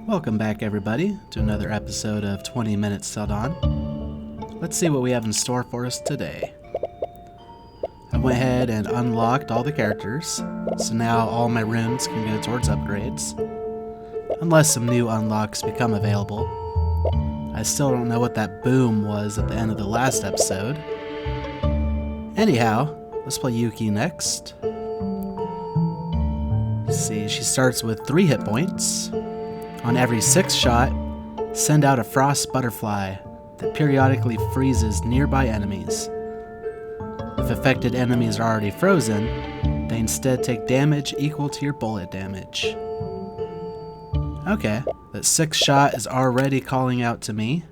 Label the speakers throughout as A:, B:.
A: Welcome back, everybody, to another episode of 20 Minutes Till Dawn. Let's see what we have in store for us today. I went ahead and unlocked all the characters, so now all my runes can go towards upgrades. Unless some new unlocks become available. I still don't know what that boom was at the end of the last episode. Anyhow, let's play Yuki next. Let's see, she starts with 3 hit points. On every 6th shot, send out a frost butterfly that periodically freezes nearby enemies. If affected enemies are already frozen, they instead take damage equal to your bullet damage. Okay, that 6th shot is already calling out to me.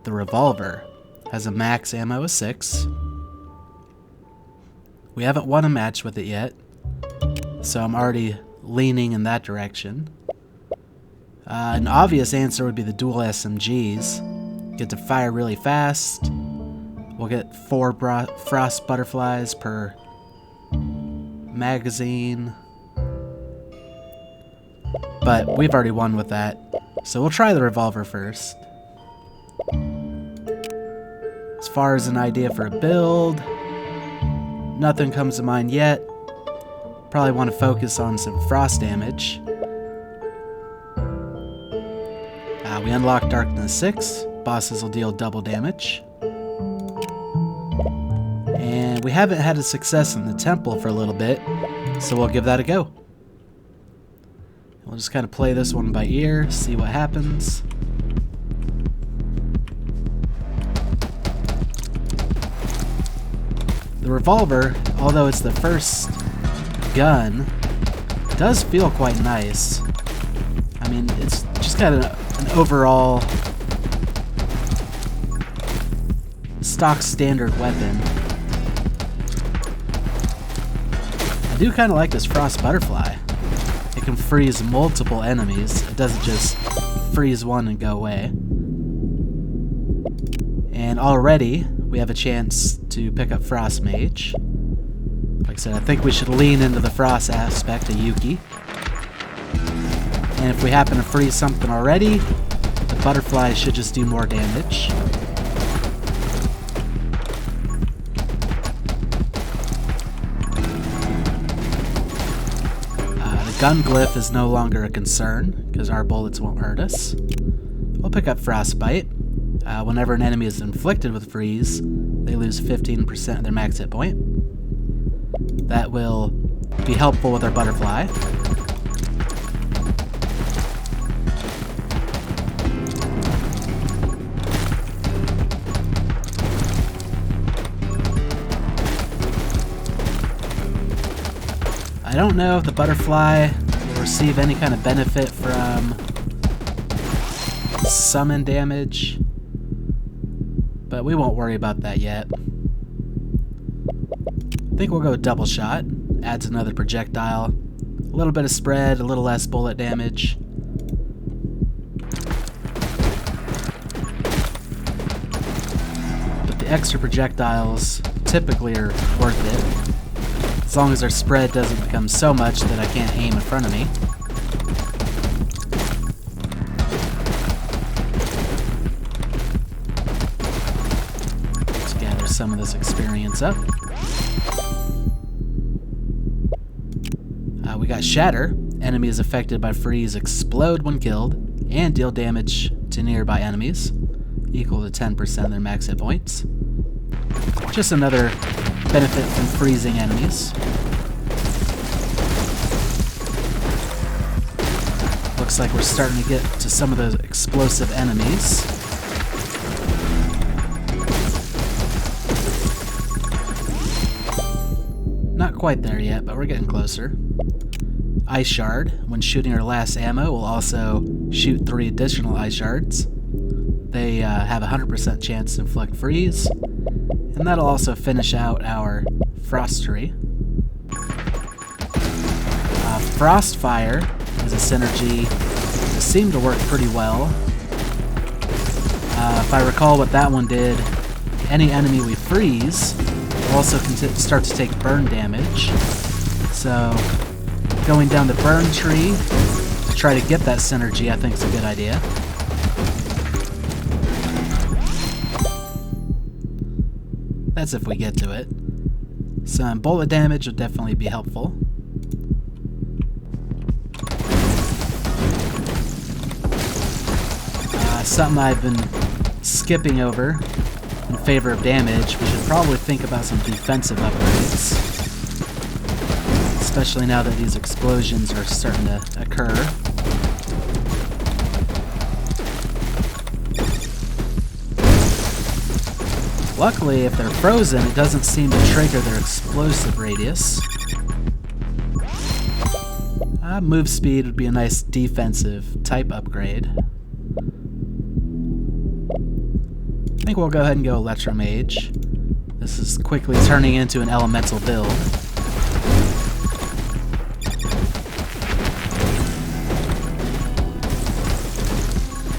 A: The revolver has a max ammo of 6. We haven't won a match with it yet, so I'm already leaning in that direction. An obvious answer would be the dual SMGs. Get to fire really fast. We'll get 4 frost butterflies per magazine. But we've already won with that, so we'll try the revolver first. As far as an idea for a build, nothing comes to mind yet. Probably want to focus on some frost damage. We unlock Darkness 6. Bosses will deal double damage. And we haven't had a success in the temple for a little bit, so we'll give that a go. We'll just kind of play this one by ear, see what happens. The revolver, although it's the first gun, does feel quite nice. I mean, it's just kind of an overall stock standard weapon. I do kind of like this frost butterfly. It can freeze multiple enemies. It doesn't just freeze one and go away. And already we have a chance to pick up Frost Mage. Like I said, I think we should lean into the frost aspect of Yuki. And if we happen to freeze something already, the butterfly should just do more damage. The gun glyph is no longer a concern, because our bullets won't hurt us. We'll pick up Frostbite. Whenever an enemy is inflicted with freeze, they lose 15% of their max hit point. That will be helpful with our butterfly. I don't know if the butterfly will receive any kind of benefit from summon damage, but we won't worry about that yet. I think we'll go double shot. Adds another projectile. A little bit of spread, a little less bullet damage. But the extra projectiles typically are worth it, as long as our spread doesn't become so much that I can't aim in front of me. Let's gather some of this experience up. We got Shatter. Enemies affected by freeze explode when killed and deal damage to nearby enemies, equal to 10% of their max hit points. Just another benefit from freezing enemies. Looks like we're starting to get to some of those explosive enemies. Not quite there yet, but we're getting closer. Ice Shard. When shooting our last ammo, we'll also shoot 3 additional Ice Shards. They have a 100% chance to inflict freeze, and that'll also finish out our Frostery. Frostfire is a synergy that seemed to work pretty well. If I recall what that one did, any enemy we freeze will also start to take burn damage. So going down the burn tree try to get that synergy, I think is a good idea. That's if we get to it. Some bullet damage would definitely be helpful. Something I've been skipping over in favor of damage. We should probably think about some defensive upgrades. Especially now that these explosions are starting to occur. Luckily, if they're frozen, it doesn't seem to trigger their explosive radius. Move speed would be a nice defensive type upgrade. I think we'll go ahead and go Electromage. This is quickly turning into an elemental build.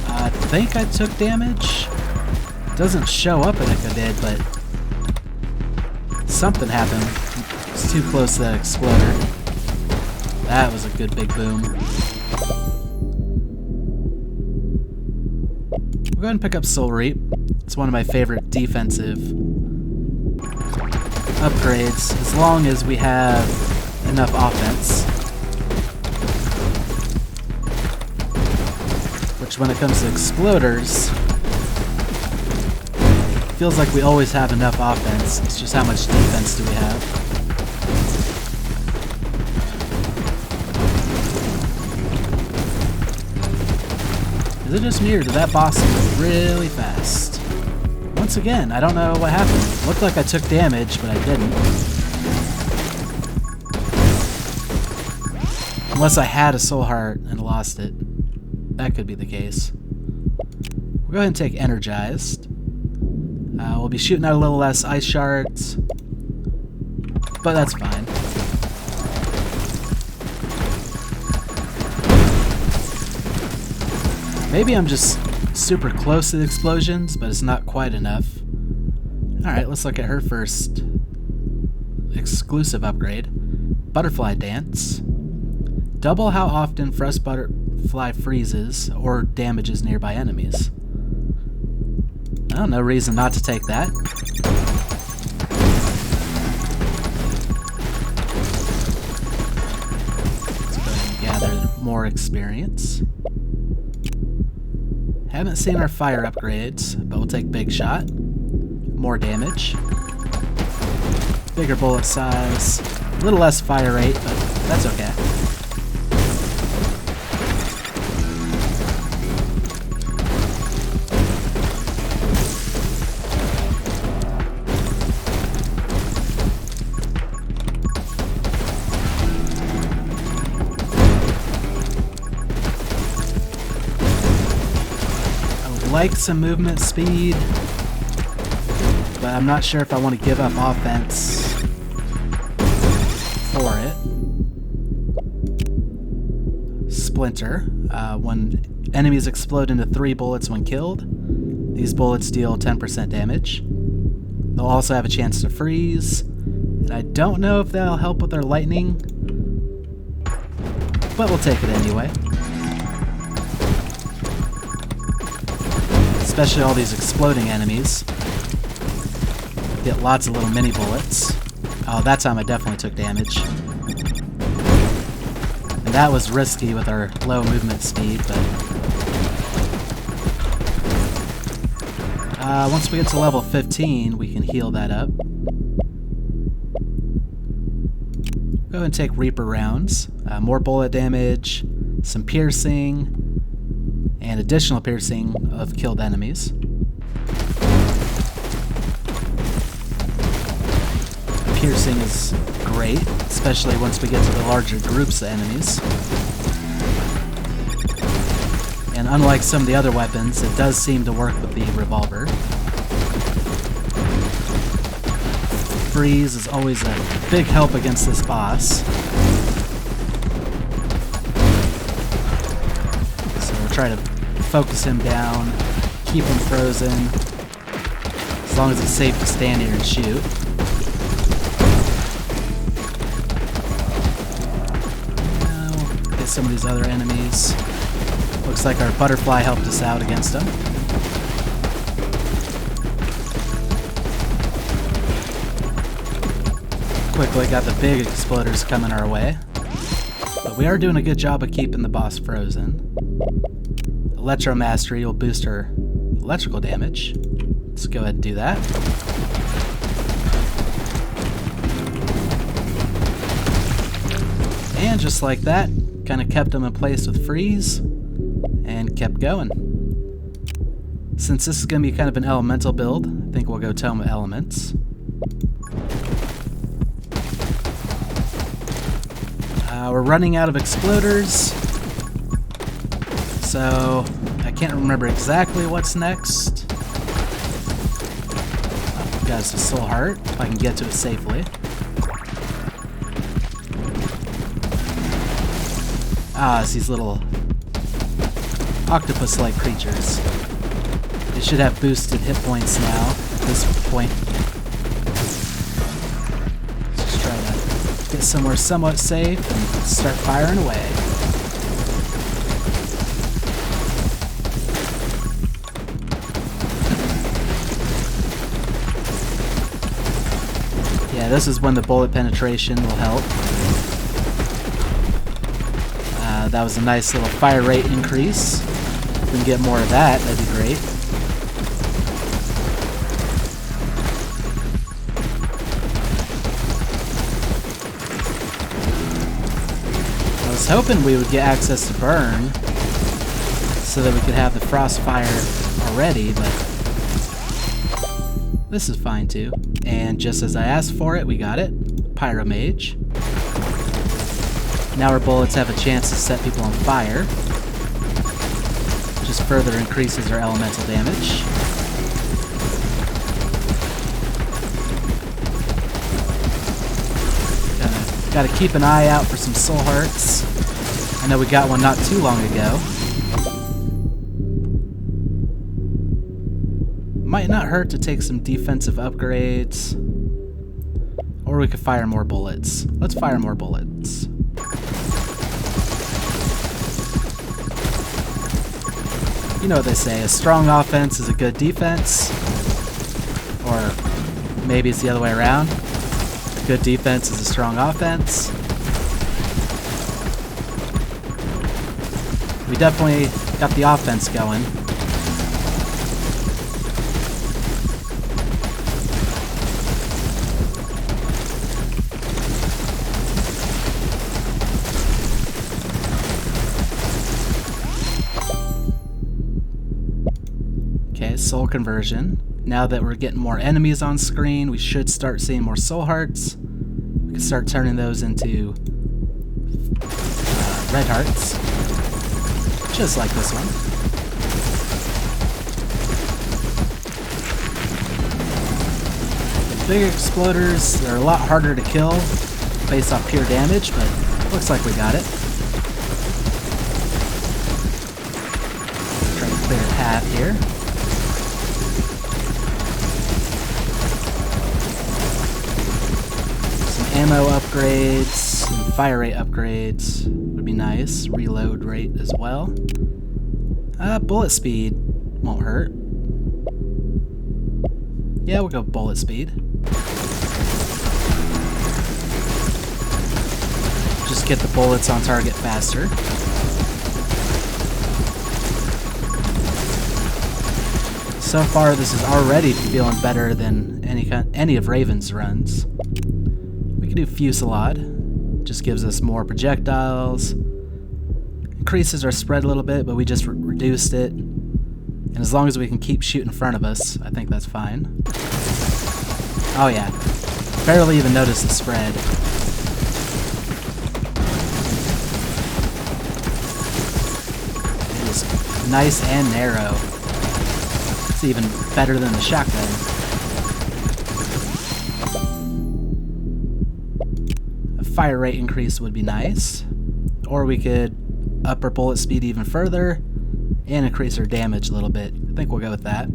A: I think I took damage. Doesn't show up like I did, but something happened. It's too close to that exploder. That was a good big boom. We'll go ahead and pick up Soul Reap. It's one of my favorite defensive upgrades, as long as we have enough offense. Which, when it comes to exploders, feels like we always have enough offense. It's just how much defense do we have. Is it just me, or did that boss move really fast? Once again, I don't know what happened. Looked like I took damage, but I didn't. Unless I had a soul heart and lost it. That could be the case. We'll go ahead and take Energized. We'll be shooting out a little less ice shards, but that's fine. Maybe I'm just super close to the explosions, but it's not quite enough. Alright, let's look at her first exclusive upgrade. Butterfly Dance. Double how often Frost Butterfly freezes or damages nearby enemies. Oh, no reason not to take that. Let's go ahead and gather more experience. Haven't seen our fire upgrades, but we'll take Big Shot. More damage. Bigger bullet size. A little less fire rate, but that's okay. Like some movement speed, but I'm not sure if I want to give up offense for it. Splinter. When enemies explode into 3 bullets when killed, these bullets deal 10% damage. They'll also have a chance to freeze, and I don't know if that'll help with their lightning, but we'll take it anyway. Especially all these exploding enemies. Get lots of little mini bullets. Oh, that time I definitely took damage. And that was risky with our low movement speed, but... once we get to level 15, we can heal that up. Go ahead and take Reaper rounds. More bullet damage, some piercing, and additional piercing of killed enemies. Piercing is great, especially once we get to the larger groups of enemies. And unlike some of the other weapons, it does seem to work with the revolver. Freeze is always a big help against this boss. So we'll try to focus him down, keep him frozen, as long as it's safe to stand here and shoot. Now, get some of these other enemies. Looks like our butterfly helped us out against them. Quickly got the big exploders coming our way. But we are doing a good job of keeping the boss frozen. Electro Mastery will boost our electrical damage. Let's go ahead and do that. And just like that, kind of kept them in place with freeze and kept going. Since this is going to be kind of an elemental build, I think we'll go Tome of Elements. We're running out of exploders, so I can't remember exactly what's next. Got us a soul heart, if I can get to it safely. It's these little octopus-like creatures. They should have boosted hit points now at this point. Get somewhere somewhat safe and start firing away. Yeah, this is when the bullet penetration will help. That was a nice little fire rate increase. If we can get more of that, that'd be great. I was hoping we would get access to burn so that we could have the frost fire already, but this is fine too. And just as I asked for it, we got it. Pyro Mage. Now our bullets have a chance to set people on fire. Just further increases our elemental damage. Gotta keep an eye out for some soul hearts. I know we got one not too long ago. Might not hurt to take some defensive upgrades. Or we could fire more bullets. Let's fire more bullets. You know what they say, a strong offense is a good defense. Or maybe it's the other way around. Good defense is a strong offense. We definitely got the offense going. Okay, soul conversion. Now that we're getting more enemies on screen, we should start seeing more soul hearts. We can start turning those into red hearts. Just like this one. The big exploders, they're a lot harder to kill based off pure damage, but looks like we got it. Try to clear a path here. Ammo upgrades, and fire rate upgrades would be nice. Reload rate as well. Bullet speed won't hurt. Yeah, we'll go bullet speed. Just get the bullets on target faster. So far, this is already feeling better than any of Raven's runs. We can do Fusillade. Just gives us more projectiles. Increases our spread a little bit, but we just reduced it. And as long as we can keep shooting in front of us, I think that's fine. Oh yeah. Barely even noticed the spread. It is nice and narrow. It's even better than the shotgun. Fire rate increase would be nice, or we could up our bullet speed even further and increase our damage a little bit. I think we'll go with that.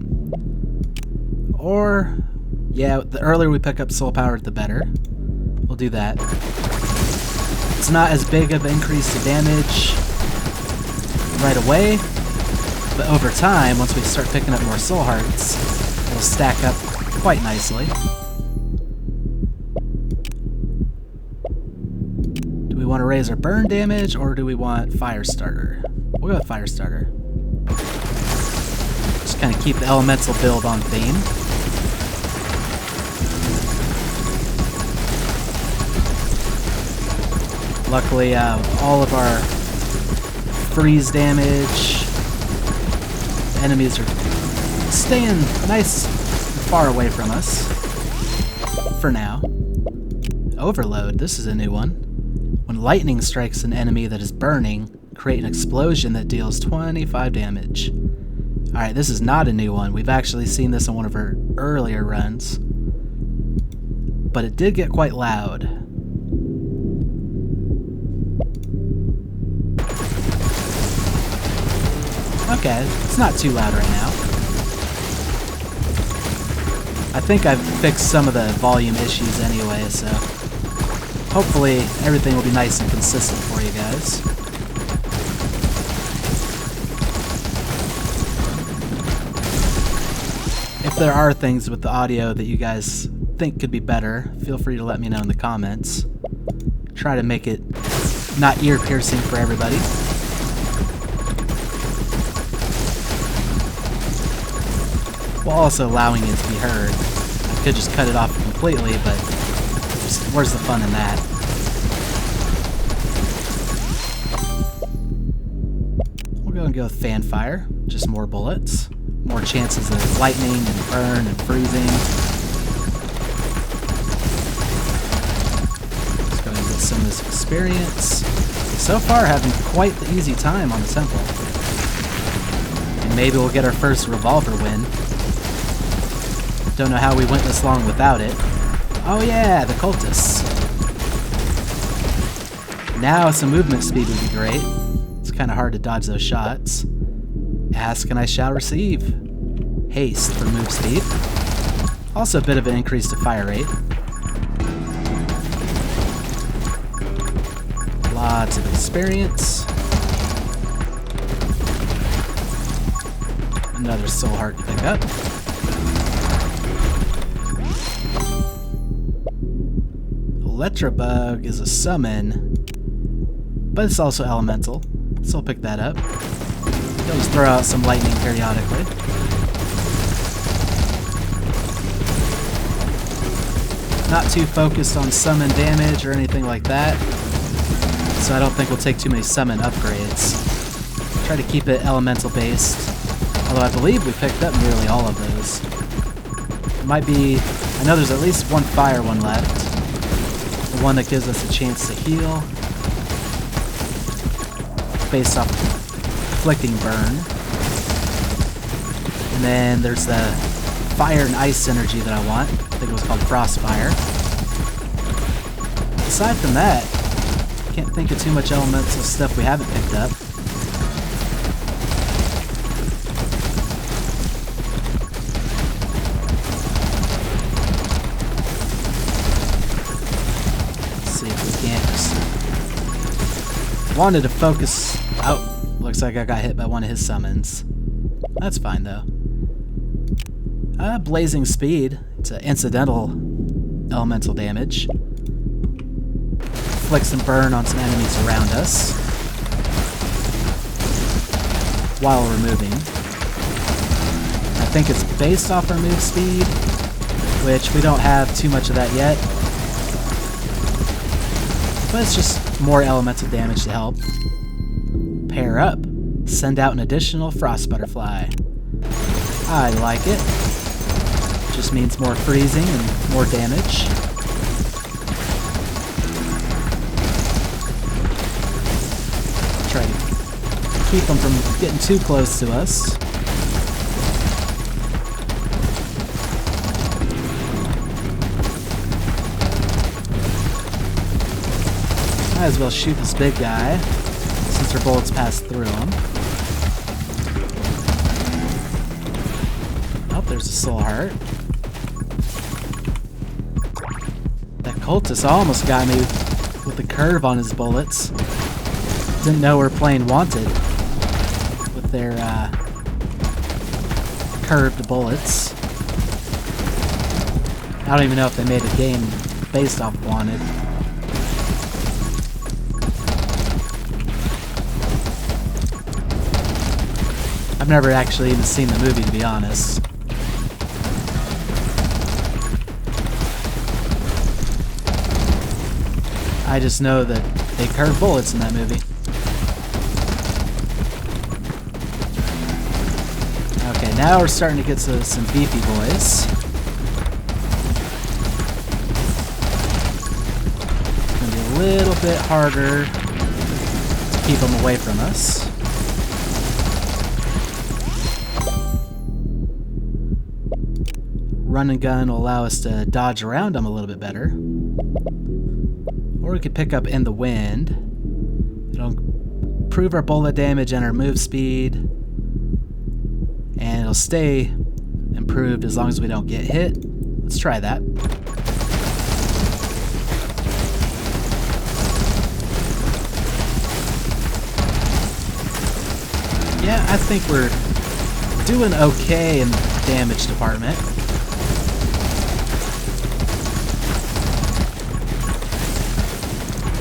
A: Or, yeah, the earlier we pick up soul power, the better. We'll do that. It's not as big of an increase to damage right away, but over time, once we start picking up more soul hearts, it'll stack up quite nicely. Do we want to raise our burn damage, or do we want fire starter? We'll go with fire starter. Just kind of keep the elemental build on theme. Luckily, all of our freeze damage, the enemies are staying nice and far away from us for now. Overload, this is a new one. When lightning strikes an enemy that is burning, create an explosion that deals 25 damage. Alright, this is not a new one. We've actually seen this in one of our earlier runs. But it did get quite loud. Okay, it's not too loud right now. I think I've fixed some of the volume issues anyway, so hopefully everything will be nice and consistent for you guys. If there are things with the audio that you guys think could be better, feel free to let me know in the comments. Try to make it not ear-piercing for everybody. While also allowing it to be heard. I could just cut it off completely, but where's the fun in that? We'll go and go with fanfire. Just more bullets. More chances of lightning and burn and freezing. Let's go and get some of this experience. So far, having quite the easy time on the temple. And maybe we'll get our first revolver win. Don't know how we went this long without it. Oh yeah, the cultists. Now some movement speed would be great. It's kind of hard to dodge those shots. Ask and I shall receive. Haste for move speed. Also a bit of an increase to fire rate. Lots of experience. Another soul heart to pick up. Electrobug is a summon, but it's also elemental, so I'll pick that up. He'll just throw out some lightning periodically. Not too focused on summon damage or anything like that, so I don't think we'll take too many summon upgrades. Try to keep it elemental based, although I believe we picked up nearly all of those. It might be, I know there's at least one fire one left. The one that gives us a chance to heal based off inflicting burn. And then there's the fire and ice synergy that I want. I think it was called Frostfire. Aside from that, can't think of too much elemental stuff we haven't picked up. Wanted to focus. Oh, looks like I got hit by one of his summons. That's fine though. Blazing speed. It's an incidental elemental damage. Inflict some burn on some enemies around us while removing. I think it's based off our move speed, which we don't have too much of that yet. But it's just more elemental damage to help. Pair up. Send out an additional frost butterfly. I like it. Just means more freezing and more damage. Try to keep them from getting too close to us. Might as well shoot this big guy, since our bullets pass through him. Oh, there's a soul heart. That cultist almost got me with with the curve on his bullets. Didn't know we're playing Wanted with their curved bullets. I don't even know if they made a game based off Wanted. I've never actually even seen the movie, to be honest. I just know that they curve bullets in that movie. Okay, now we're starting to get to some beefy boys. It's gonna be a little bit harder to keep them away from us. Run and gun will allow us to dodge around them a little bit better. Or we could pick up in the wind. It'll improve our bullet damage and our move speed. And it'll stay improved as long as we don't get hit. Let's try that. Yeah, I think we're doing okay in the damage department.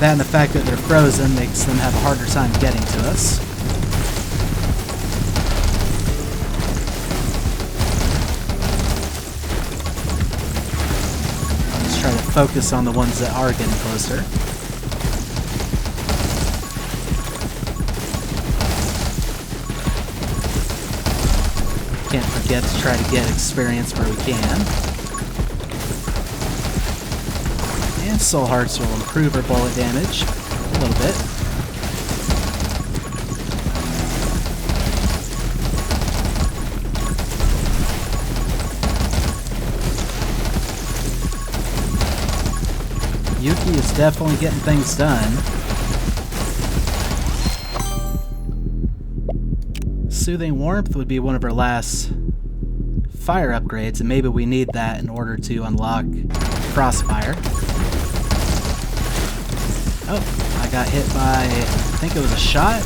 A: That and the fact that they're frozen makes them have a harder time getting to us. Let's try to focus on the ones that are getting closer. Can't forget to try to get experience where we can. And Soul Hearts will improve our bullet damage a little bit. Yuki is definitely getting things done. Soothing Warmth would be one of our last fire upgrades, and maybe we need that in order to unlock Crossfire. Oh, I got hit by, I think it was a shot.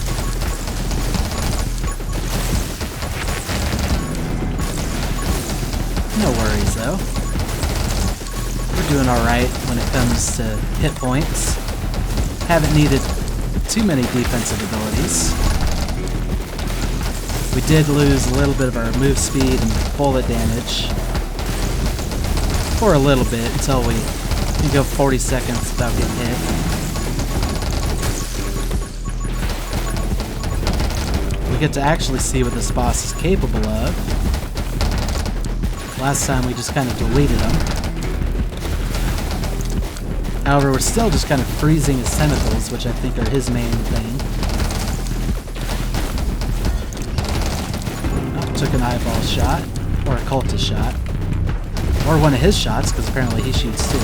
A: No worries though. We're doing alright when it comes to hit points. Haven't needed too many defensive abilities. We did lose a little bit of our move speed and bullet damage. For a little bit until we can go 40 seconds without getting hit. We get to actually see what this boss is capable of. Last time we just kind of deleted him. However, we're still just kind of freezing his tentacles, which I think are his main thing. Oh, took an eyeball shot, or a cultist shot. Or one of his shots, because apparently he shoots too.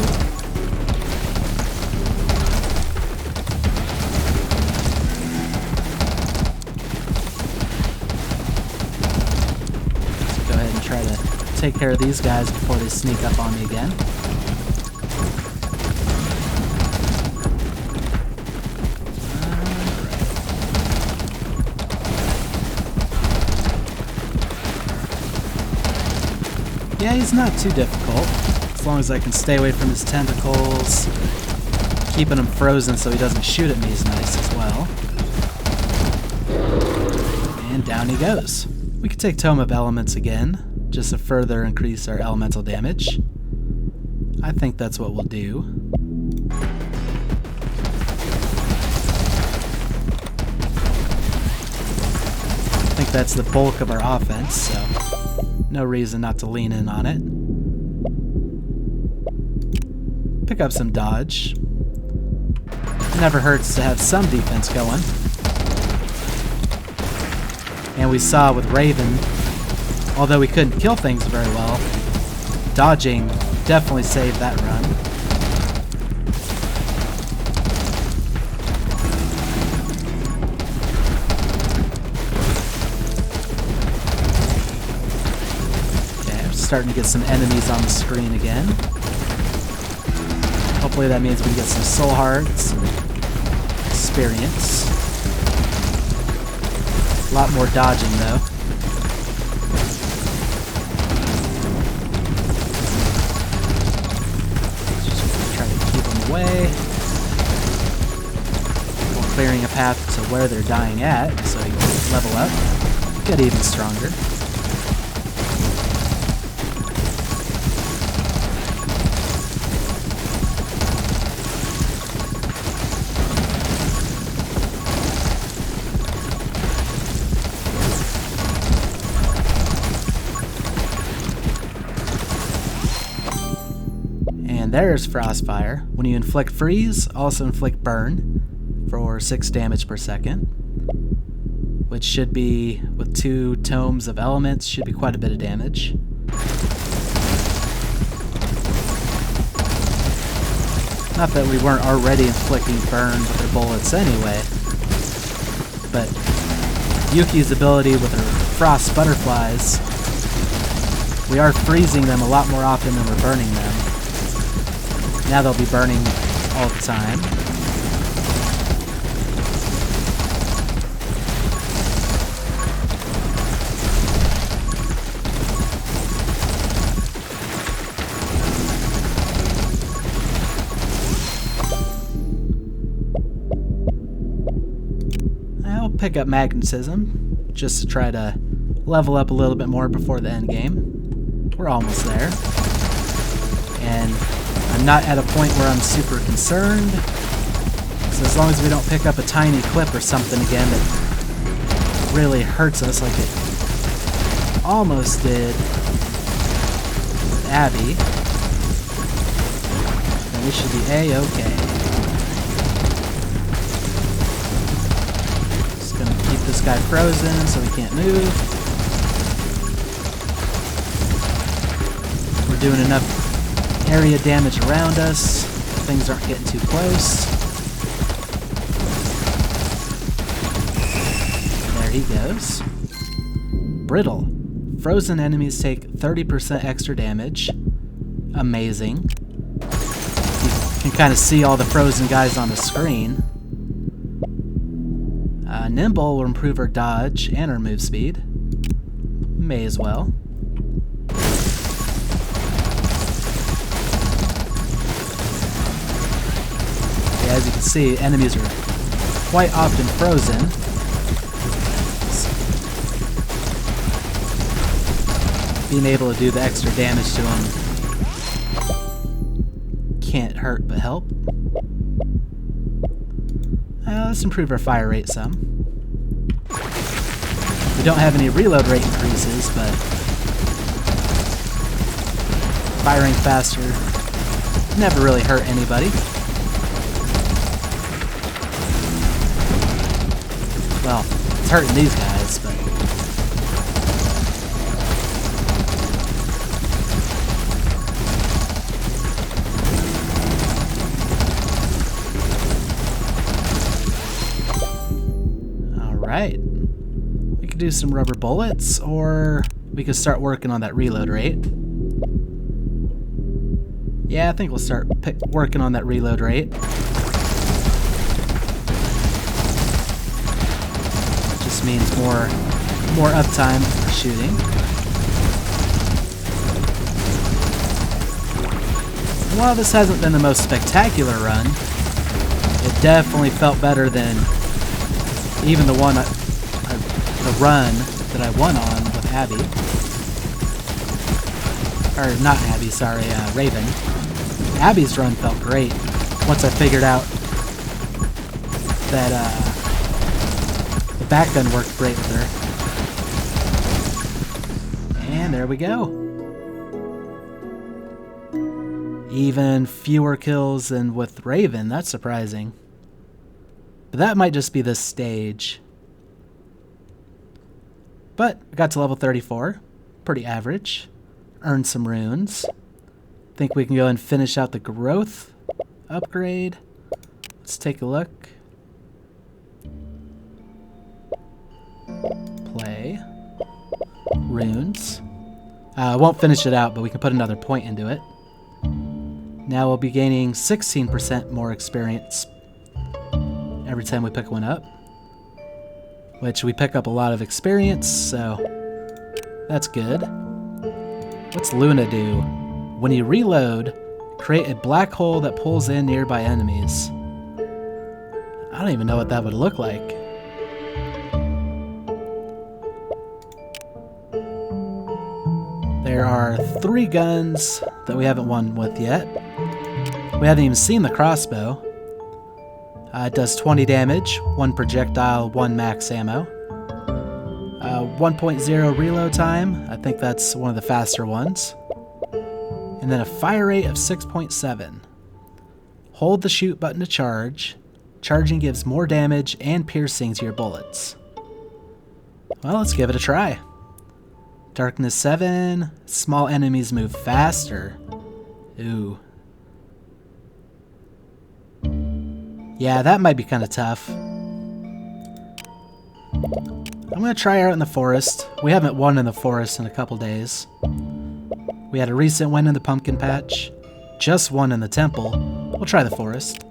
A: Try to take care of these guys before they sneak up on me again. Yeah, he's not too difficult, as long as I can stay away from his tentacles. Keeping him frozen so he doesn't shoot at me is nice as well. And down he goes. We could take Tome of Elements again, just to further increase our elemental damage. I think that's what we'll do. I think that's the bulk of our offense, so no reason not to lean in on it. Pick up some dodge. Never hurts to have some defense going. And we saw with Raven, although we couldn't kill things very well, dodging definitely saved that run. Okay, I'm starting to get some enemies on the screen again. Hope Hopefully that means we can get some soul hearts, experience. A lot more dodging though. Just try to keep them away. While clearing a path to where they're dying at, so you can level up, get even stronger. There's Frostfire. When you inflict freeze, also inflict burn for 6 damage per second, which should be, with 2 tomes of elements, should be quite a bit of damage. Not that we weren't already inflicting burn with their bullets anyway, but Yuki's ability with her frost butterflies, we are freezing them a lot more often than we're burning them. Now they'll be burning all the time. I'll pick up magnetism just to try to level up a little bit more before the end game. We're almost there. And I'm not at a point where I'm super concerned, so as long as we don't pick up a tiny clip or something again that really hurts us like it almost did with Abby, then we should be A-okay. Just gonna keep this guy frozen so he can't move. We're doing enough area damage around us. Things aren't getting too close. There he goes. Brittle. Frozen enemies take 30% extra damage. Amazing. You can kind of see all the frozen guys on the screen. Nimble will improve our dodge and our move speed. May as well. As you can see, enemies are quite often frozen. Being able to do the extra damage to them can't hurt but help. Let's improve our fire rate some. We don't have any reload rate increases, but firing faster never really hurt anybody. Well, it's hurting these guys, but... Alright. We could do some rubber bullets, or we could start working on that reload rate. Yeah, I think we'll start working on that reload rate. Means more uptime for shooting. While this hasn't been the most spectacular run, it definitely felt better than even the run that I won on with Abby. Or not Abby, sorry, Raven. Abby's run felt great once I figured out that the back gun worked great with her. And there we go. Even fewer kills than with Raven, that's surprising. But that might just be this stage. But I got to level 34, pretty average. Earned some runes. Think we can go and finish out the growth upgrade. Let's take a look. Play. Runes. I won't finish it out, but we can put another point into it. Now we'll be gaining 16% more experience every time we pick one up. Which we pick up a lot of experience, so that's good. What's Luna do? When you reload, create a black hole that pulls in nearby enemies. I don't even know what that would look like. There are 3 guns that we haven't won with yet. We haven't even seen the crossbow. It does 20 damage, 1 projectile, 1 max ammo. 1.0 reload time, I think that's one of the faster ones. And then a fire rate of 6.7. Hold the shoot button to charge. Charging gives more damage and piercing to your bullets. Well, let's give it a try. Darkness 7. Small enemies move faster. Ooh. Yeah, that might be kind of tough. I'm going to try out in the forest. We haven't won in the forest in a couple days. We had a recent win in the pumpkin patch. Just one in the temple. We'll try the forest.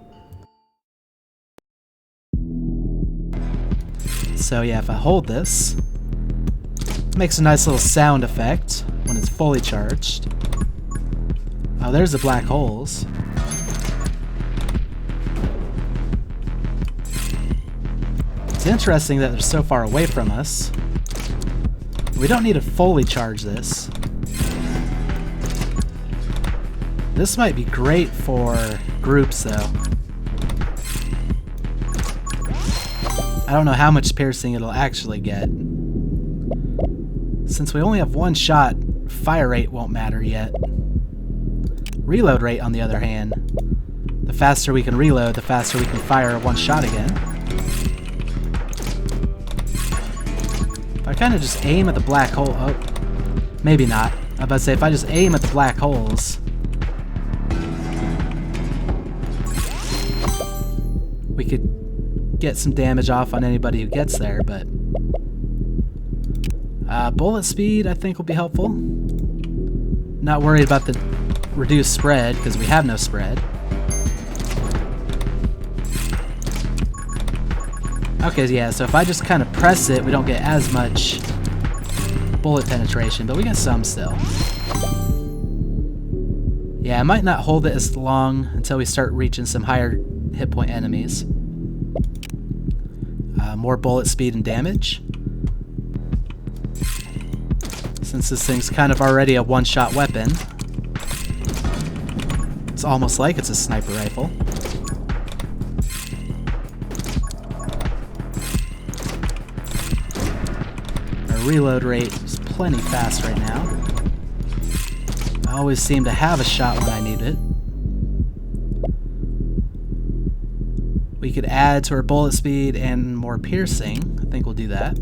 A: So yeah, if I hold this, it makes a nice little sound effect when it's fully charged. Oh, there's the black holes. It's interesting that they're so far away from us. We don't need to fully charge this. This might be great for groups, though. I don't know how much piercing it'll actually get. Since we only have 1 shot, fire rate won't matter yet. Reload rate, on the other hand, the faster we can reload, the faster we can fire 1 shot again. If I kind of just aim at the black hole... Oh, maybe not. I was about to say, if I just aim at the black holes... we could get some damage off on anybody who gets there, but... bullet speed, I think, will be helpful. Not worried about the reduced spread, because we have no spread. Okay, yeah, so if I just kind of press it, we don't get as much bullet penetration, but we get some still. Yeah, I might not hold it as long until we start reaching some higher hit point enemies. More bullet speed and damage. Since this thing's kind of already a one-shot weapon, it's almost like it's a sniper rifle. Reload rate is plenty fast right now. I always seem to have a shot when I need it. We could add to our bullet speed and more piercing. I think we'll do that.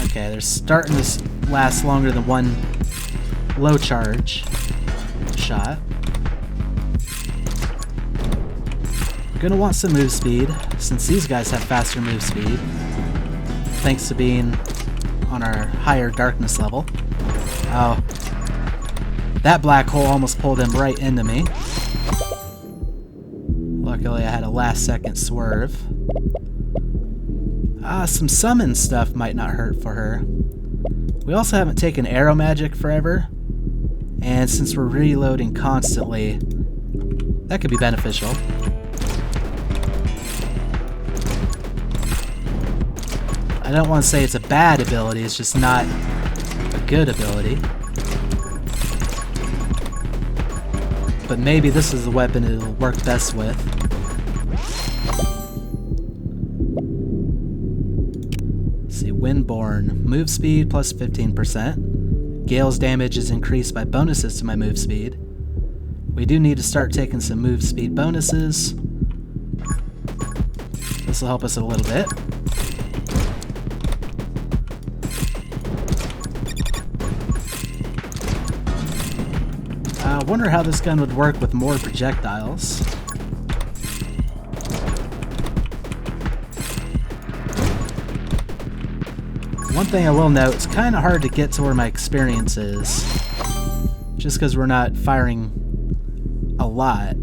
A: Okay, they're starting to last longer than 1 low charge shot. Gonna want some move speed, since these guys have faster move speed, thanks to being on our higher darkness level. Oh, that black hole almost pulled him right into me. Luckily I had a last second swerve. Some summon stuff might not hurt for her. We also haven't taken arrow magic forever, and since we're reloading constantly, that could be beneficial. I don't want to say it's a bad ability, it's just not a good ability. But maybe this is the weapon it'll work best with. Let's see, Windborn. Move speed plus 15%. Gale's damage is increased by bonuses to my move speed. We do need to start taking some move speed bonuses. This will help us a little bit. I wonder how this gun would work with more projectiles. One thing I will note, it's kind of hard to get to where my experience is. Just because we're not firing a lot.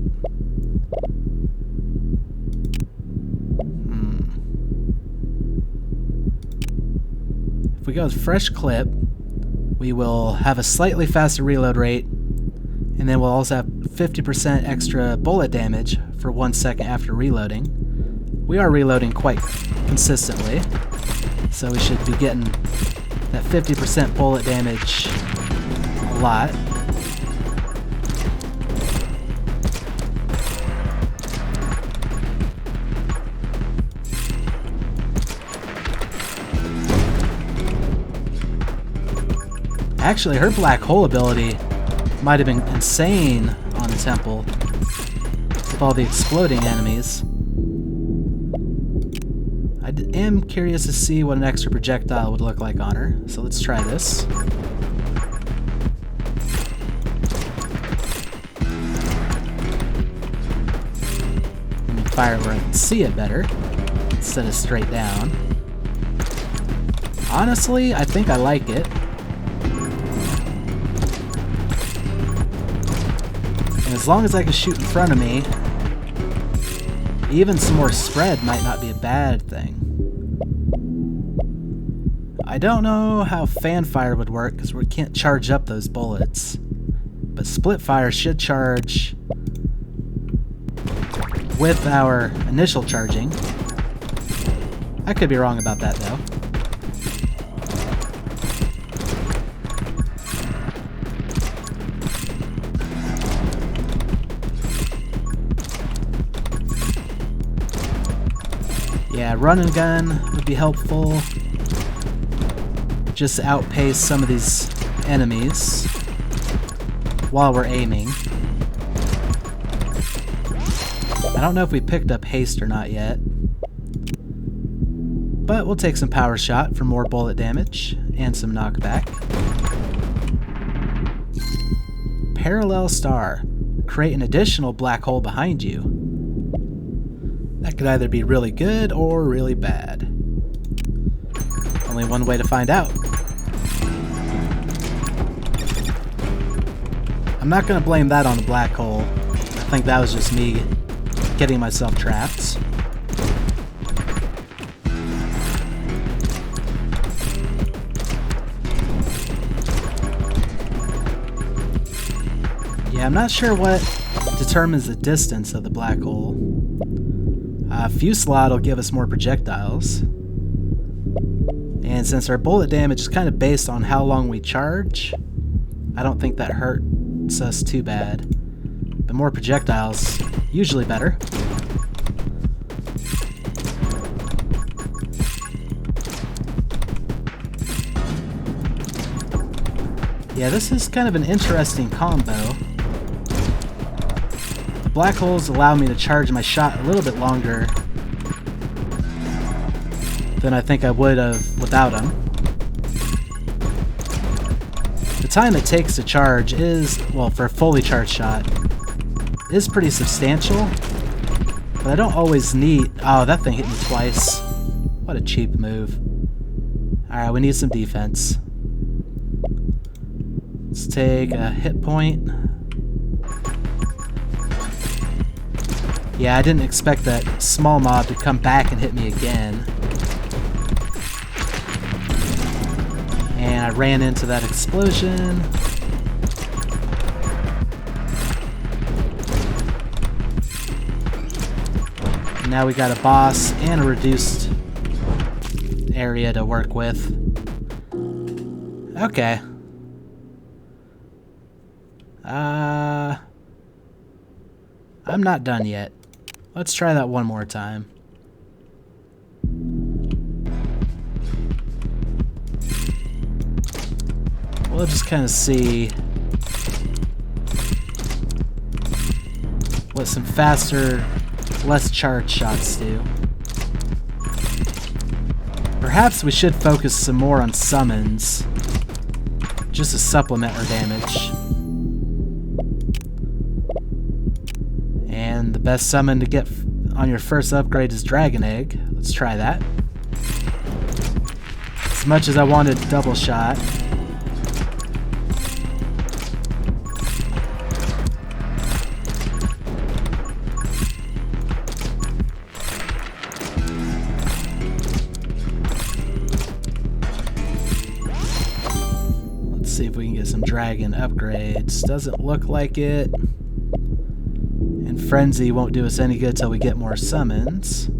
A: If we go with fresh clip, we will have a slightly faster reload rate, and then we'll also have 50% extra bullet damage for 1 second after reloading. We are reloading quite consistently, so we should be getting that 50% bullet damage a lot. Actually, her black hole ability might have been insane on the temple with all the exploding enemies. I am curious to see what an extra projectile would look like on her, so let's try this. Let me fire it where I can see it better instead of straight down. Honestly, I think I like it. And as long as I can shoot in front of me, even some more spread might not be a bad thing. I don't know how fan fire would work because we can't charge up those bullets. But split fire should charge with our initial charging. I could be wrong about that though. Yeah, run and gun would be helpful. Just to outpace some of these enemies while we're aiming. I don't know if we picked up haste or not yet. But we'll take some power shot for more bullet damage and some knockback. Parallel star. Create an additional black hole behind you. That could either be really good or really bad. Only one way to find out. I'm not going to blame that on the black hole. I think that was just me getting myself trapped. Yeah, I'm not sure what determines the distance of the black hole. Fusillade will give us more projectiles. And since our bullet damage is kind of based on how long we charge, I don't think that hurts us too bad. The more projectiles, usually better. Yeah, this is kind of an interesting combo. The black holes allow me to charge my shot a little bit longer than I think I would have without them. The time it takes to charge is, well, for a fully charged shot, is pretty substantial, but I don't always need... Oh, that thing hit me twice. What a cheap move. Alright, we need some defense. Let's take a hit point. Yeah, I didn't expect that small mob to come back and hit me again. And I ran into that explosion. Now we got a boss and a reduced area to work with. Okay. I'm not done yet. Let's try that one more time. We'll just kind of see what some faster, less charged shots do. Perhaps we should focus some more on summons, just to supplement our damage. And the best summon to get on your first upgrade is Dragon Egg. Let's try that. It's much as I wanted double shot. Let's see if we can get some dragon upgrades. Doesn't look like it. And Frenzy won't do us any good till we get more summons.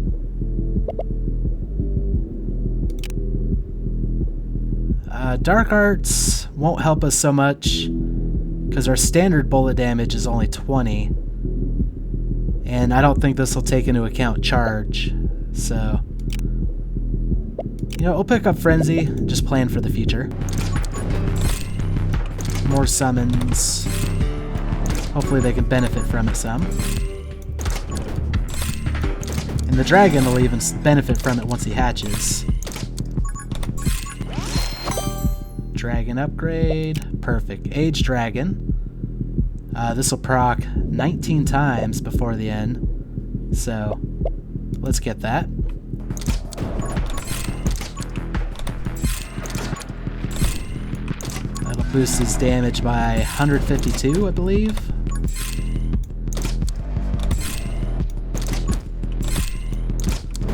A: Dark Arts won't help us so much because our standard bullet damage is only 20. And I don't think this will take into account charge. So, you know, we'll pick up Frenzy and just plan for the future. More summons. Hopefully they can benefit from it some. And the dragon will even benefit from it once he hatches. Dragon upgrade. Perfect. Age Dragon. This will proc 19 times before the end. So, let's get that. That'll boost his damage by 152, I believe.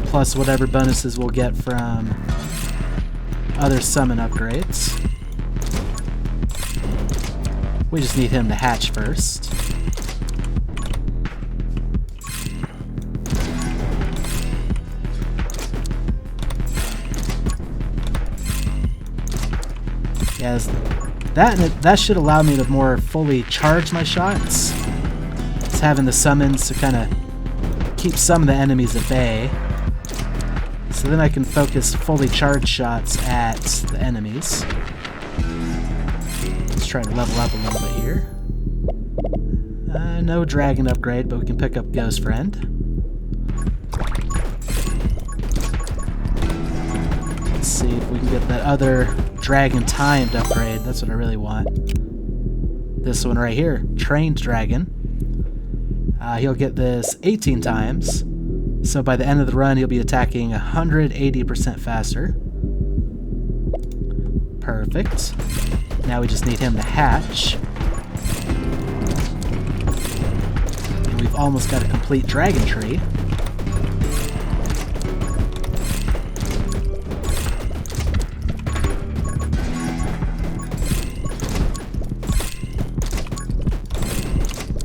A: Plus whatever bonuses we'll get from other summon upgrades. We just need him to hatch first. Yes, that should allow me to more fully charge my shots. Just having the summons to kind of keep some of the enemies at bay. So then I can focus fully charged shots at the enemies. Let's try to level up a little bit here. No dragon upgrade, but we can pick up Ghost Friend. Let's see if we can get that other dragon timed upgrade. That's what I really want. This one right here, Trained Dragon. He'll get this 18 times. So by the end of the run, he'll be attacking 180% faster. Perfect. Now we just need him to hatch. And we've almost got a complete dragon tree.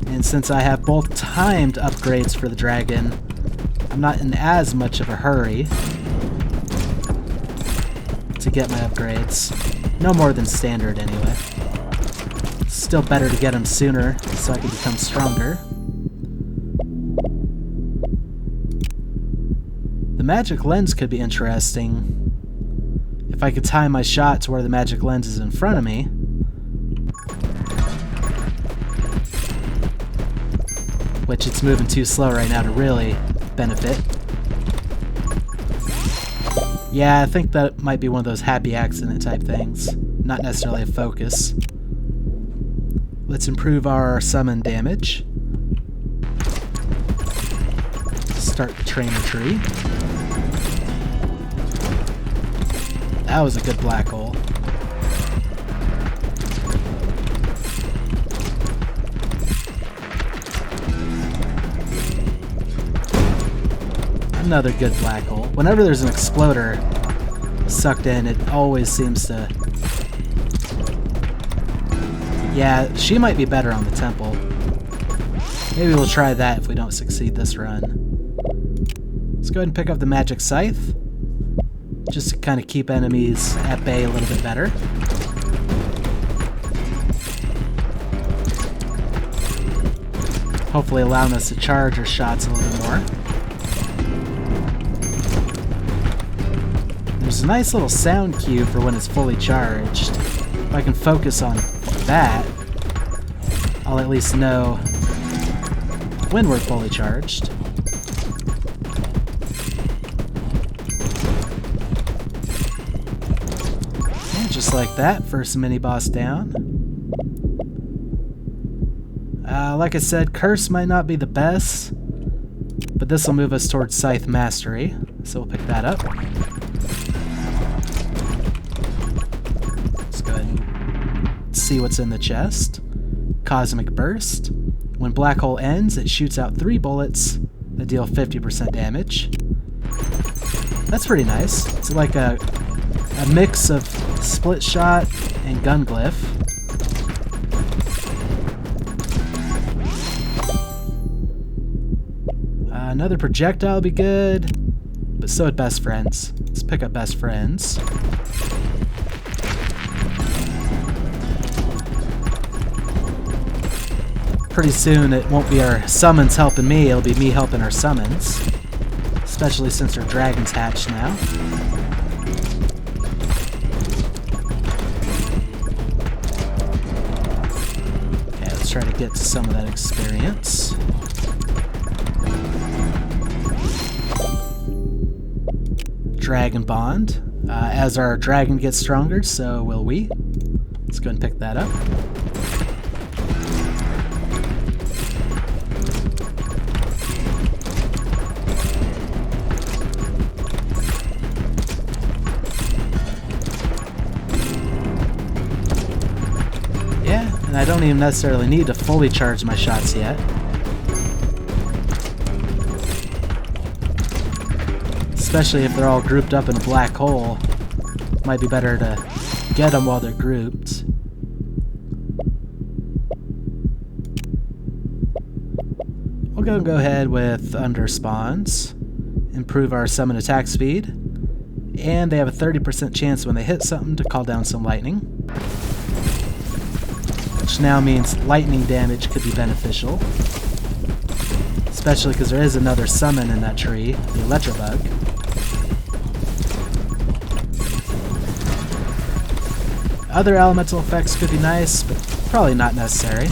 A: And since I have both timed upgrades for the dragon, I'm not in as much of a hurry to get my upgrades. No more than standard anyway. Still better to get them sooner so I can become stronger. The magic lens could be interesting. If I could time my shot to where the magic lens is in front of me. Which it's moving too slow right now to really benefit. Yeah, I think that might be one of those happy accident type things. Not necessarily a focus. Let's improve our summon damage. Start the trainer tree. That was a good black hole. Another good black hole. Whenever there's an exploder sucked in, it always seems to... Yeah, she might be better on the temple. Maybe we'll try that if we don't succeed this run. Let's go ahead and pick up the magic scythe. Just to kind of keep enemies at bay a little bit better. Hopefully allowing us to charge our shots a little bit more. There's a nice little sound cue for when it's fully charged. If I can focus on that, I'll at least know when we're fully charged. And just like that, first mini-boss down. Like I said, Curse might not be the best, but this will move us towards Scythe Mastery, so we'll pick that up. see what's in the chest. Cosmic Burst. When black hole ends, it shoots out 3 bullets that deal 50% damage. That's pretty nice. It's like a mix of split shot and gun glyph. Another projectile would be good, but so would Best Friends. Let's pick up Best Friends. Pretty soon it won't be our summons helping me, it'll be me helping our summons. Especially since our dragon's hatched now. Okay, let's try to get to some of that experience. Dragon Bond. As our dragon gets stronger, so will we. Let's go and pick that up. Yeah, and I don't even necessarily need to fully charge my shots yet. Especially if they're all grouped up in a black hole. Might be better to get them while they're grouped. We'll go ahead with Thunder Spawns. Improve our summon attack speed. And they have a 30% chance when they hit something to call down some lightning. Which now means lightning damage could be beneficial. Especially because there is another summon in that tree, the Electrobug. Other elemental effects could be nice, but probably not necessary.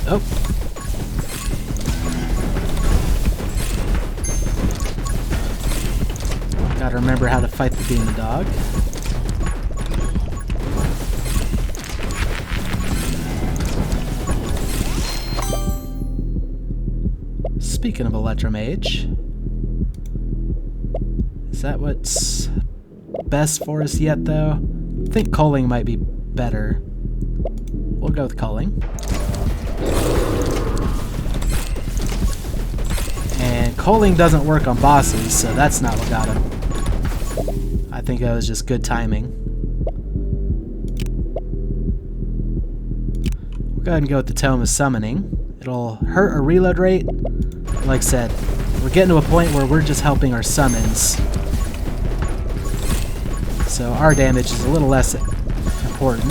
A: Oh. Gotta remember how to fight the demon dog. Speaking of Electromage, is that what's best for us yet, though? I think culling might be better. We'll go with culling. And culling doesn't work on bosses, so that's not what got him. I think that was just good timing. We'll go ahead and go with the Tome of Summoning. It'll hurt our reload rate. Like I said, we're getting to a point where we're just helping our summons. So our damage is a little less important.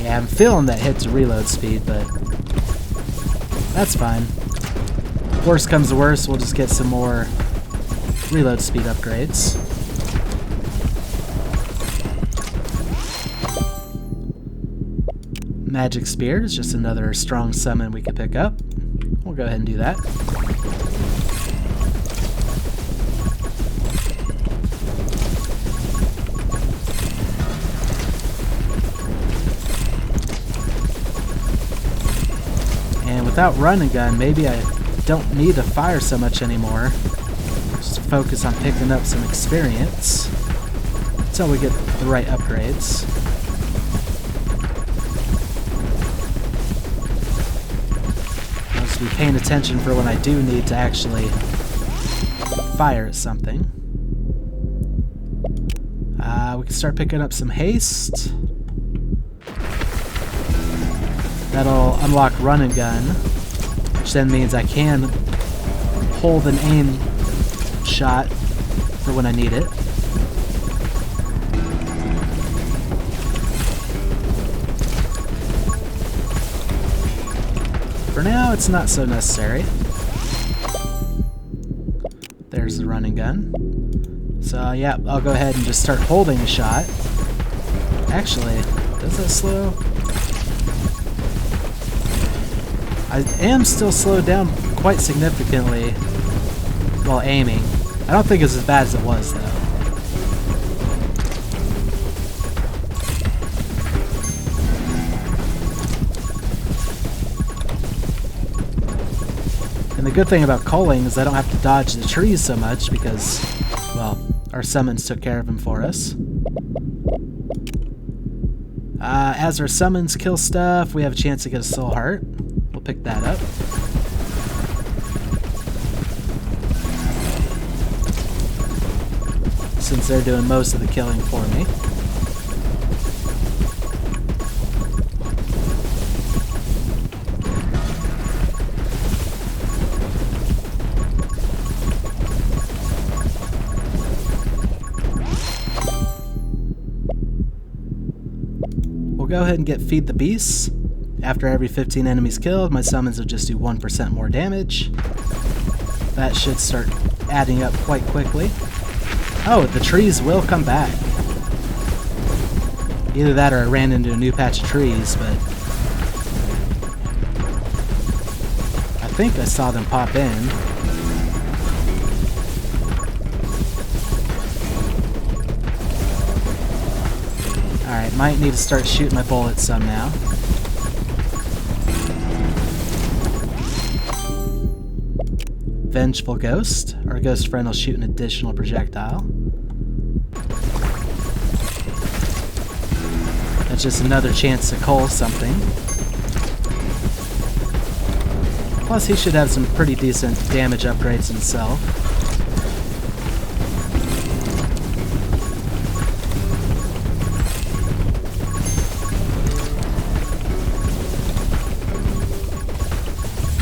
A: Yeah, I'm feeling that hit to reload speed, but that's fine. Worst comes to worst, we'll just get some more reload speed upgrades. Magic Spear is just another strong summon we could pick up. We'll go ahead and do that. And without run and gun, maybe I don't need to fire so much anymore. Just focus on picking up some experience until we get the right upgrades. Be paying attention for when I do need to actually fire at something. We can start picking up some haste. That'll unlock run and gun, which then means I can hold an aim shot for when I need it. For now, it's not so necessary. There's the run and gun. So yeah, I'll go ahead and just start holding a shot. Actually, does that slow? I am still slowed down quite significantly while aiming. I don't think it's as bad as it was, though. the good thing about culling is I don't have to dodge the trees so much because, well, our summons took care of them for us. As our summons kill stuff, we have a chance to get a soul heart. We'll pick that up. Since they're doing most of the killing for me. Go ahead and get Feed the Beasts. After every 15 enemies killed, my summons will just do 1% more damage. That should start adding up quite quickly. Oh, the trees will come back. Either that or I ran into a new patch of trees, but I think I saw them pop in. Alright, might need to start shooting my bullets some now. Vengeful Ghost. Our ghost friend will shoot an additional projectile. That's just another chance to cull something. Plus he should have some pretty decent damage upgrades himself.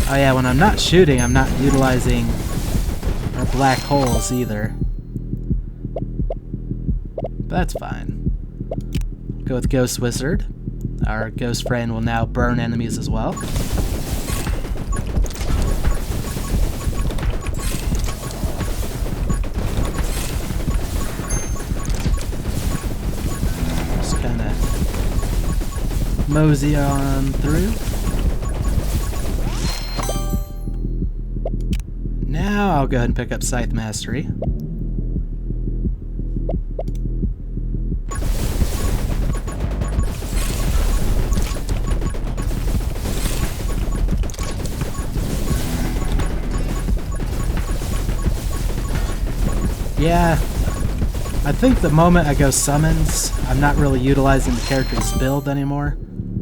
A: Oh yeah, when I'm not shooting, I'm not utilizing our black holes either. But that's fine. Go with Ghost Wizard. Our ghost friend will now burn enemies as well. Just kind of mosey on through. Now I'll go ahead and pick up Scythe Mastery. Yeah, I think the moment I go summons, I'm not really utilizing the character's build anymore,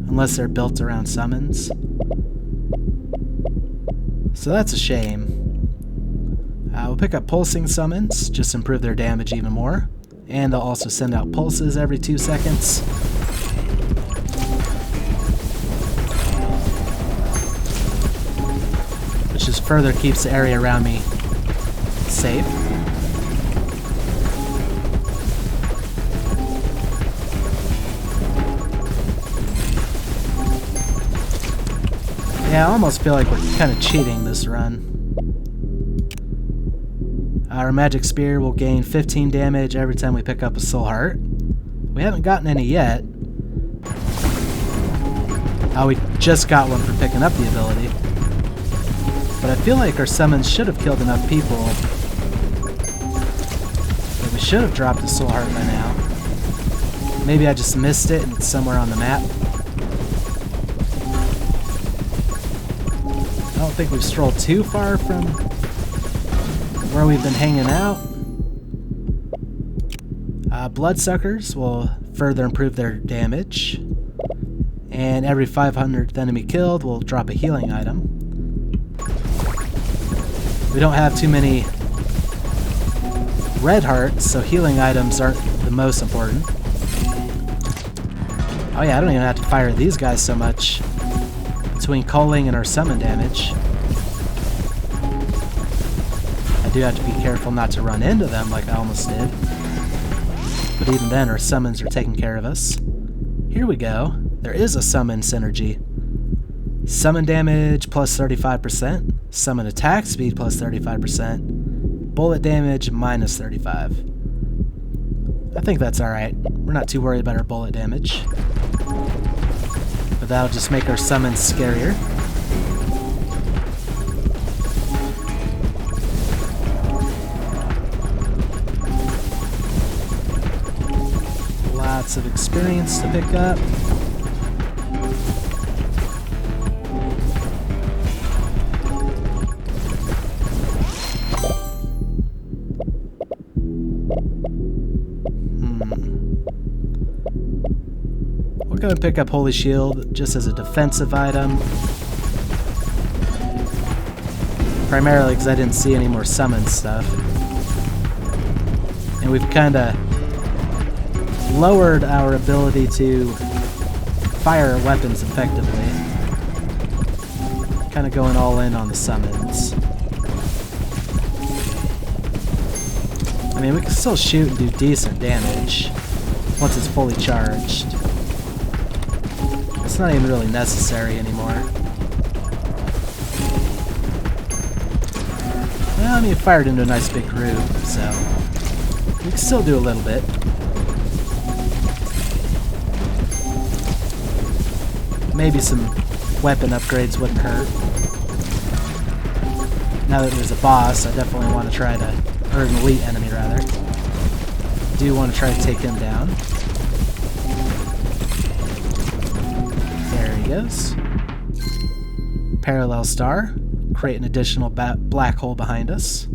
A: unless they're built around summons. So that's a shame. We'll pick up pulsing summons, just improve their damage even more. And they'll also send out pulses every 2 seconds. Which just further keeps the area around me safe. Yeah, I almost feel like we're kind of cheating this run. Our Magic Spear will gain 15 damage every time we pick up a Soul Heart. We haven't gotten any yet. We just got one for picking up the ability. But I feel like our summons should have killed enough people that we should have dropped a Soul Heart by now. Maybe I just missed it and it's somewhere on the map. I don't think we've strolled too far from where we've been hanging out. Bloodsuckers will further improve their damage. And every 500th enemy killed will drop a healing item. We don't have too many red hearts, so healing items aren't the most important. Oh yeah, I don't even have to fire these guys so much. Between culling and our summon damage. I do have to be careful not to run into them like I almost did. But even then, our summons are taking care of us. Here we go. There is a summon synergy. Summon damage plus 35%. Summon attack speed plus 35%. Bullet damage minus 35. I think that's alright. We're not too worried about our bullet damage. But that'll just make our summons scarier. Lots of experience to pick up. We'll go and pick up Holy Shield just as a defensive item. Primarily because I didn't see any more summon stuff. And we've kind of lowered our ability to fire weapons effectively. Kind of going all in on the summons. I mean, we can still shoot and do decent damage once it's fully charged. It's not even really necessary anymore. Well, I mean, it fired into a nice big group, so we can still do a little bit. Maybe some weapon upgrades wouldn't hurt. Now that there's a boss, I definitely want to try to, or an elite enemy rather. Do want to try to take him down. There he goes. Parallel star. Create an additional black hole behind us.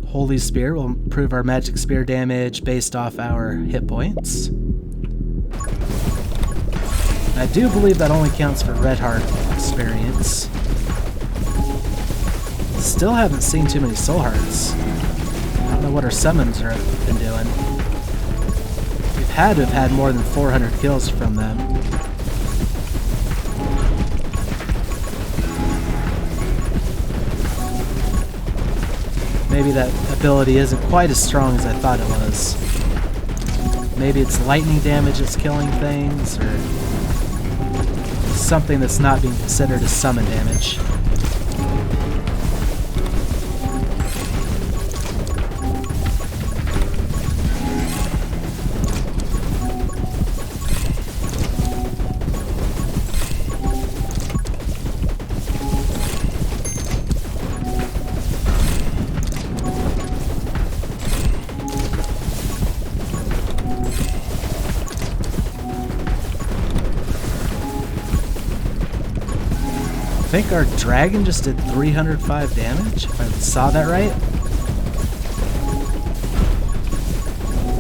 A: Holy Spear will improve our magic spear damage based off our hit points. I do believe that only counts for Red Heart experience. Still haven't seen too many Soul Hearts. I don't know what our summons have been doing. We've had to have had more than 400 kills from them. Maybe that ability isn't quite as strong as I thought it was. Maybe it's lightning damage that's killing things, or something that's not being considered as summon damage. I think our dragon just did 305 damage, if I saw that right.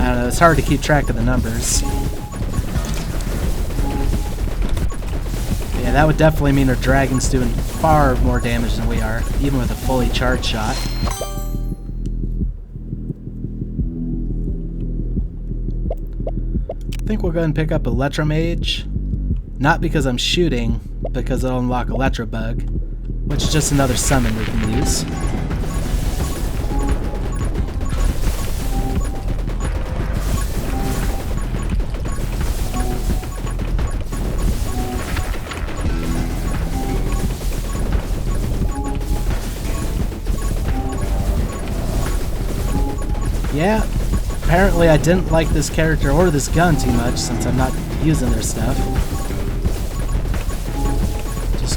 A: I don't know, it's hard to keep track of the numbers. Yeah, that would definitely mean our dragon's doing far more damage than we are, even with a fully charged shot. I think we'll go ahead and pick up Electromage. Not because I'm shooting, because it'll unlock Electrobug, which is just another summon we can use. Yeah, apparently I didn't like this character or this gun too much since I'm not using their stuff.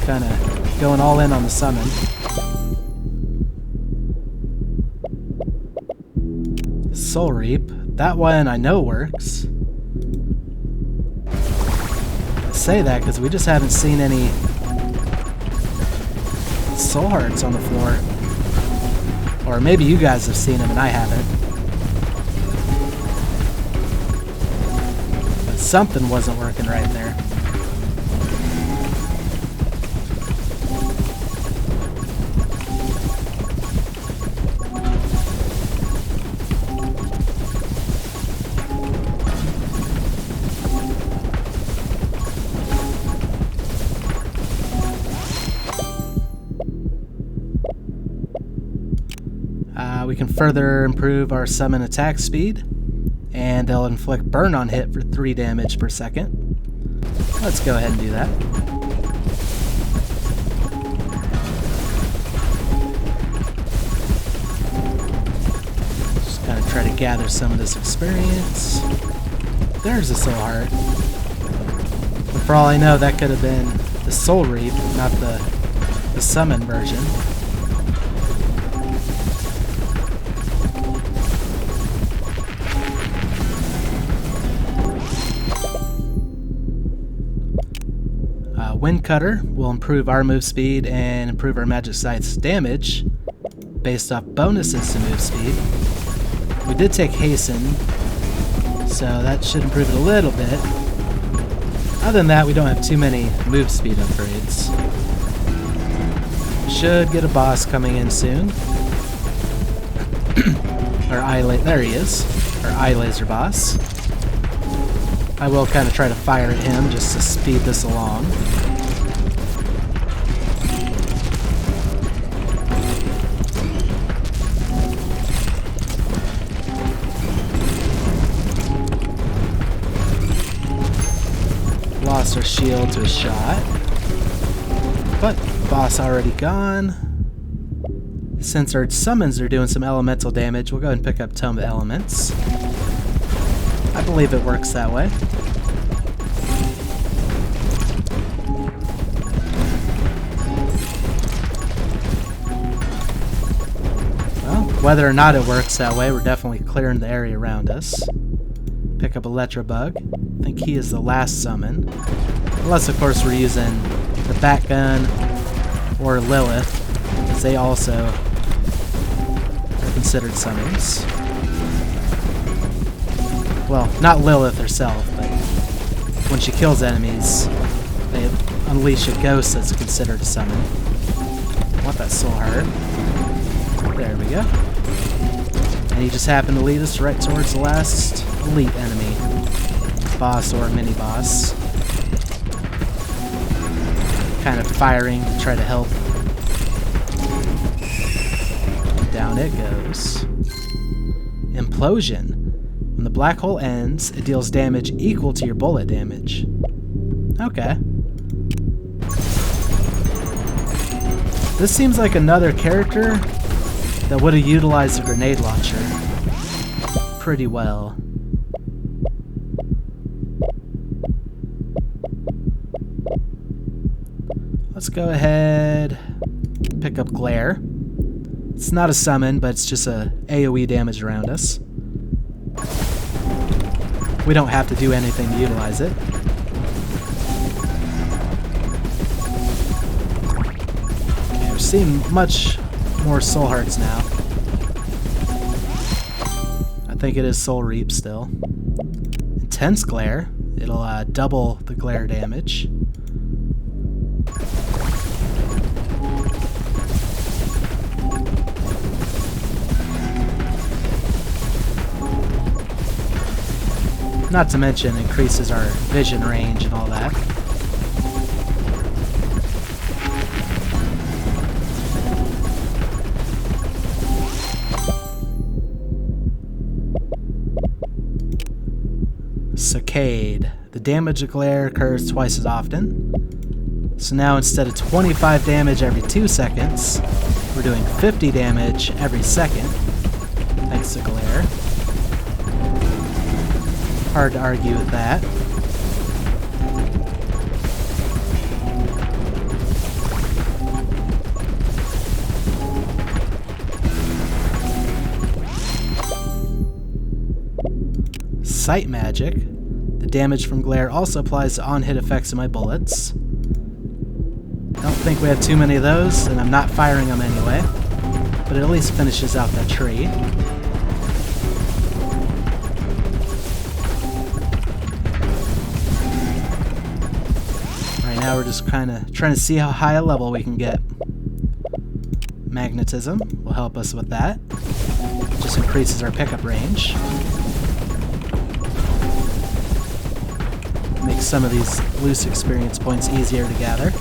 A: Kind of going all in on the summon. Soul Reap. That one I know works. I say that because we just haven't seen any Soul Hearts on the floor. Or maybe you guys have seen them and I haven't. But something wasn't working right there. We can further improve our summon attack speed, and they'll inflict burn on hit for 3 damage per second. Let's go ahead and do that. Just kind of try to gather some of this experience. There's a Soul Heart. But for all I know, that could have been the Soul Reap, not the summon version. Wind Cutter will improve our move speed and improve our magic scythe's damage based off bonuses to move speed. We did take Hasten, so that should improve it a little bit. Other than that, we don't have too many move speed upgrades. Should get a boss coming in soon. There he is. Our eye laser boss. I will kind of try to fire at him just to speed this along. Lost our shield to a shot. But boss already gone. Since our summons are doing some elemental damage, we'll go ahead and pick up Tome of Elements. I believe it works that way. Well, whether or not it works that way, we're definitely clearing the area around us. Pick up Electrobug. I think he is the last summon. Unless, of course, we're using the Bat Gun or Lilith, because they also are considered summons. Well, not Lilith herself, but when she kills enemies, they unleash a ghost that's considered a summon. I want that soul heart. There we go. And he just happened to lead us right towards the last elite enemy. Boss or mini-boss. Kind of firing to try to help. Down it goes. Implosion. When the black hole ends, it deals damage equal to your bullet damage. Okay. This seems like another character that would have utilized a grenade launcher pretty well. Let's go ahead and pick up Glare. It's not a summon, but it's just a AoE damage around us. We don't have to do anything to utilize it. Okay, we're seeing much more soul hearts now. I think it is Soul Reap still. Intense Glare. It'll double the glare damage. Not to mention increases our vision range and all that. Saccade. The damage of glare occurs twice as often. So now instead of 25 damage every 2 seconds, we're doing 50 damage every second, thanks to glare. Hard to argue with that. Sight Magic. The damage from glare also applies to on-hit effects of my bullets. Don't think we have too many of those, and I'm not firing them anyway. But it at least finishes out that tree. Right now we're just kind of trying to see how high a level we can get. Magnetism will help us with that. Just increases our pickup range. Makes some of these loose experience points easier to gather.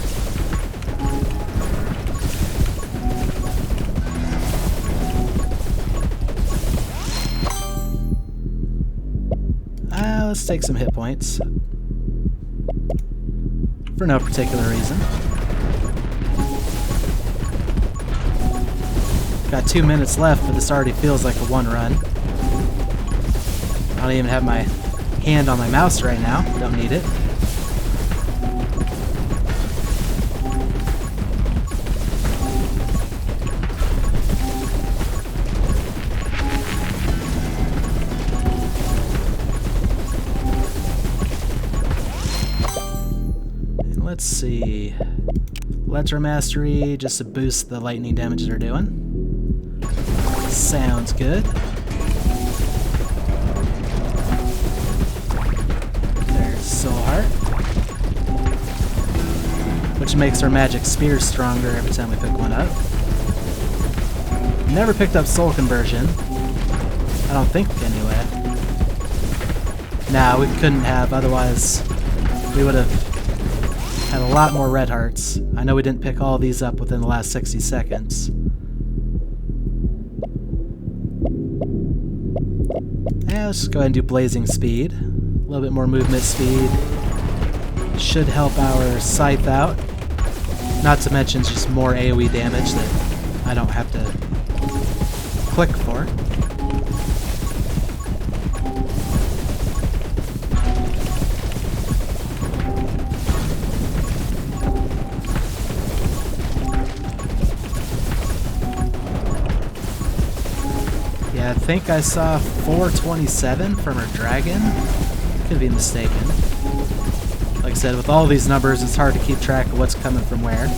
A: Let's take some hit points. For no particular reason. Got 2 minutes left, but this already feels like a one run. I don't even have my hand on my mouse right now. Don't need it. Let's see. Electro Mastery, just to boost the lightning damage they're doing. Sounds good. There's Soul Heart, which makes our magic spear stronger every time we pick one up. Never picked up Soul Conversion. I don't think, anyway. Nah, we couldn't have, otherwise we would have had a lot more red hearts. I know we didn't pick all these up within the last 60 seconds. Yeah, let's just go ahead and do Blazing Speed. A little bit more movement speed. Should help our Scythe out. Not to mention just more AoE damage that I don't have to click for. Yeah, I think I saw 427 from her dragon. Could be mistaken. Like I said, with all these numbers, it's hard to keep track of what's coming from where.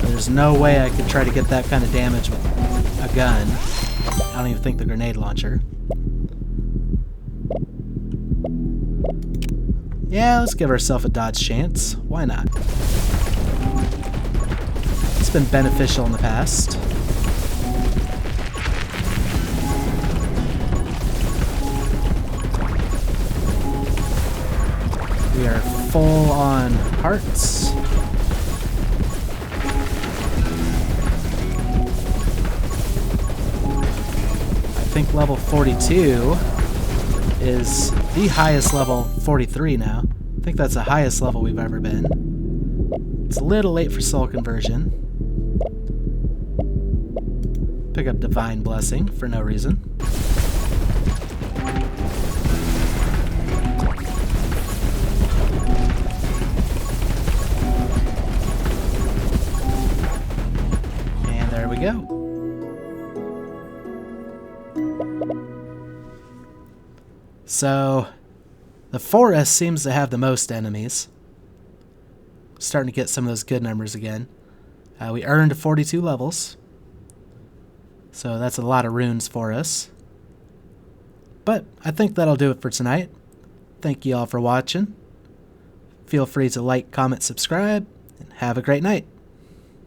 A: There's no way I could try to get that kind of damage with a gun. I don't even think the grenade launcher. Yeah, let's give ourselves a dodge chance. Why not? It's been beneficial in the past. We are full on hearts. I think level 42 is the highest level. 43 now. I think that's the highest level we've ever been. It's a little late for Soul Conversion. Pick up Divine Blessing for no reason. And there we go. So, the forest seems to have the most enemies. Starting to get some of those good numbers again. We earned 42 levels. So that's a lot of runes for us. But I think that'll do it for tonight. Thank you all for watching. Feel free to like, comment, subscribe, and have a great night.